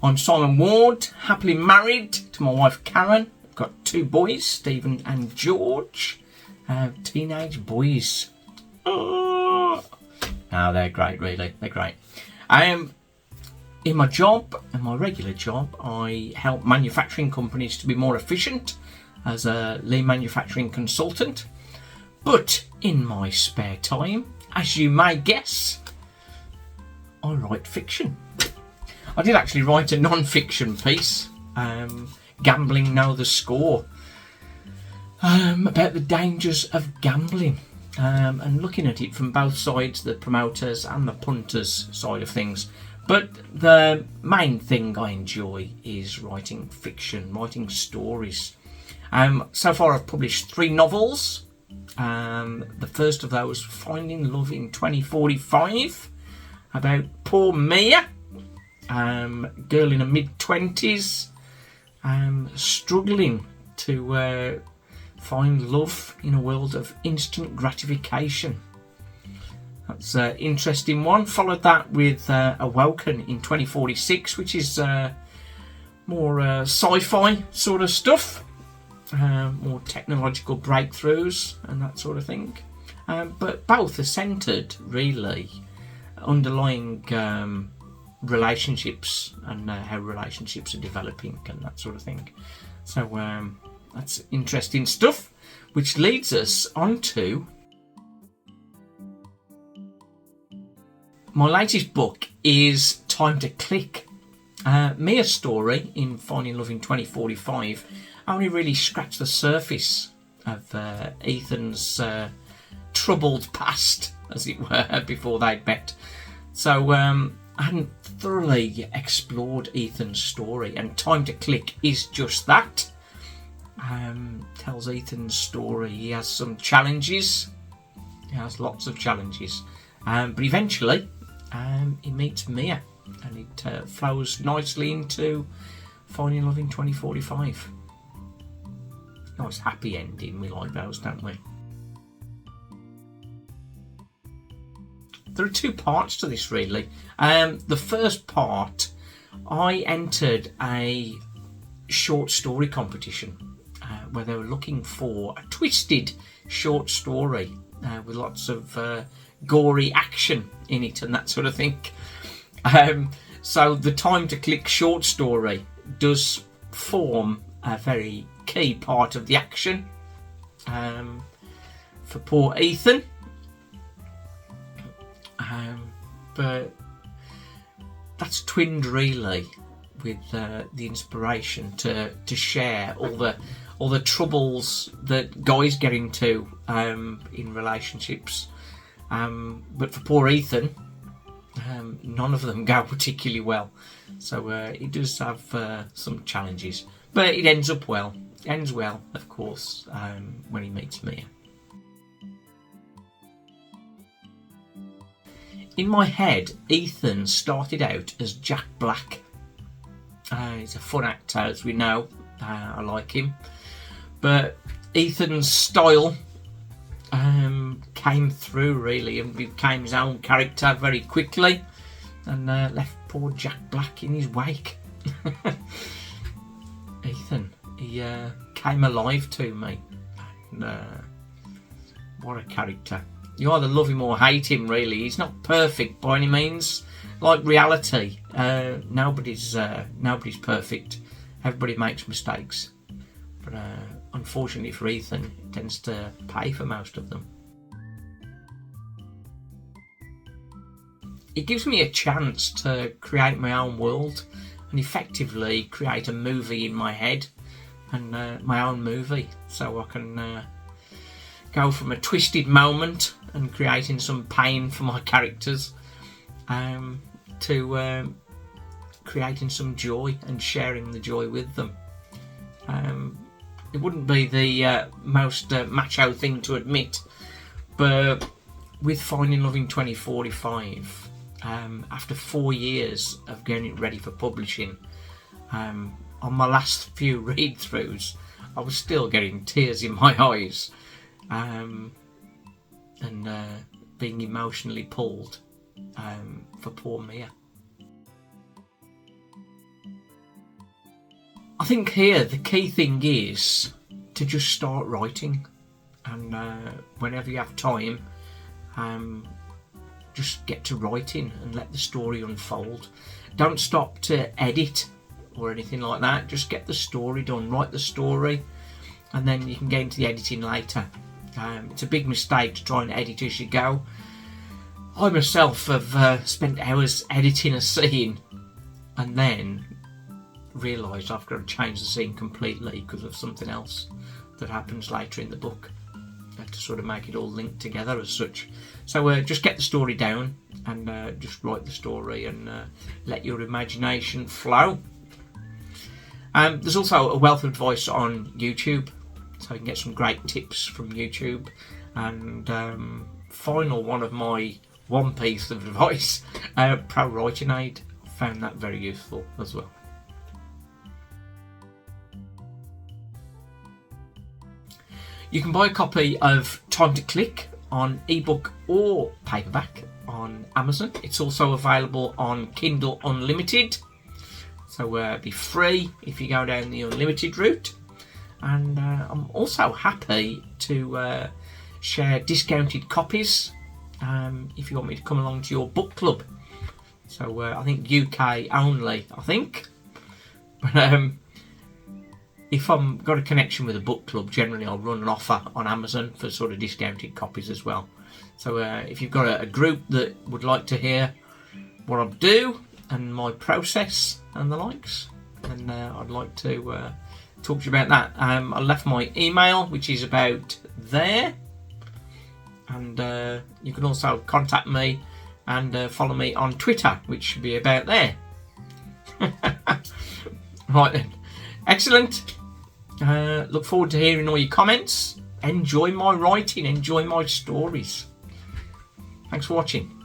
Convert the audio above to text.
I'm Simon Ward, happily married to my wife Karen. I've got 2 boys, Stephen and George. Teenage boys. Oh, they're great, really. They're great. In my job, in my regular job, I help manufacturing companies to be more efficient as a lean manufacturing consultant. But in my spare time, as you may guess, I write fiction. I did actually write a non-fiction piece, Gambling Know the Score, about the dangers of gambling, and looking at it from both sides, the promoters and the punters side of things. But the main thing I enjoy is writing fiction, writing stories. So far I've published 3 novels. The first of those, Finding Love in 2045, about poor Mia, girl in her mid-20s, struggling to find love in a world of instant gratification. That's an interesting one. Followed that with Awoken in 2046, which is more sci-fi sort of stuff, more technological breakthroughs and that sort of thing. But both are centred, really, underlying relationships and how relationships are developing and that sort of thing. So that's interesting stuff, which leads us on to my latest book. Is Time to Click. Mia's story in Finding Love in 2045 only really scratched the surface of Ethan's troubled past, as it were, before they'd met. So I hadn't thoroughly explored Ethan's story, and Time to Click is just that. Tells Ethan's story. He has some challenges. He has lots of challenges. But eventually he meets Mia, and it flows nicely into Finding Love in 2045. Nice happy ending. We like those, don't we? There are 2 parts to this, really. The first part, I entered a short story competition where they were looking for a twisted short story with lots of gory action in it and that sort of thing. So the Time to Click short story does form a very key part of the action for poor Ethan. But that's twinned really with the inspiration to share all the troubles that guys get into in relationships. But for poor Ethan, none of them go particularly well. So he does have some challenges, but it ends up well. It ends well, of course, when he meets Mia. In my head, Ethan started out as Jack Black. He's a fun actor, as we know. I like him. But Ethan's style came through, really, and became his own character very quickly, and left poor Jack Black in his wake. Ethan, he came alive to me. And, what a character. You either love him or hate him, really. He's not perfect by any means. Like reality, nobody's perfect. Everybody makes mistakes. But unfortunately for Ethan, he tends to pay for most of them. It gives me a chance to create my own world and effectively create a movie in my head, and my own movie, so I can go from a twisted moment and creating some pain for my characters to creating some joy and sharing the joy with them. It wouldn't be the most macho thing to admit, but with Finding Love in 2045, after 4 years of getting it ready for publishing, on my last few read-throughs, I was still getting tears in my eyes, and being emotionally pulled for poor Mia. think here the key thing is to just start writing, and whenever you have time, just get to writing and let the story unfold. Don't stop to edit or anything like that. Just get the story done, write the story, and then you can get into the editing later. It's a big mistake to try and edit as you go. I myself have spent hours editing a scene and then realised I've got to change the scene completely because of something else that happens later in the book, to sort of make it all linked together as such. So just get the story down and just write the story and let your imagination flow. There's also a wealth of advice on YouTube, so you can get some great tips from YouTube. And final one of my one piece of advice, Pro Writing Aid. I found that very useful as well. You can buy a copy of Time to Click on ebook or paperback on Amazon. It's also available on Kindle Unlimited, so it'll be free if you go down the unlimited route. And I'm also happy to share discounted copies if you want me to come along to your book club. So I think UK only, I think. But if I've got a connection with a book club, generally I'll run an offer on Amazon for sort of discounted copies as well. So if you've got a group that would like to hear what I do and my process and the likes, then I'd like to talk to you about that. I left my email, which is about there, and you can also contact me and follow me on Twitter, which should be about there. Right then, excellent. Look forward to hearing all your comments. Enjoy my writing, enjoy my stories. Thanks for watching.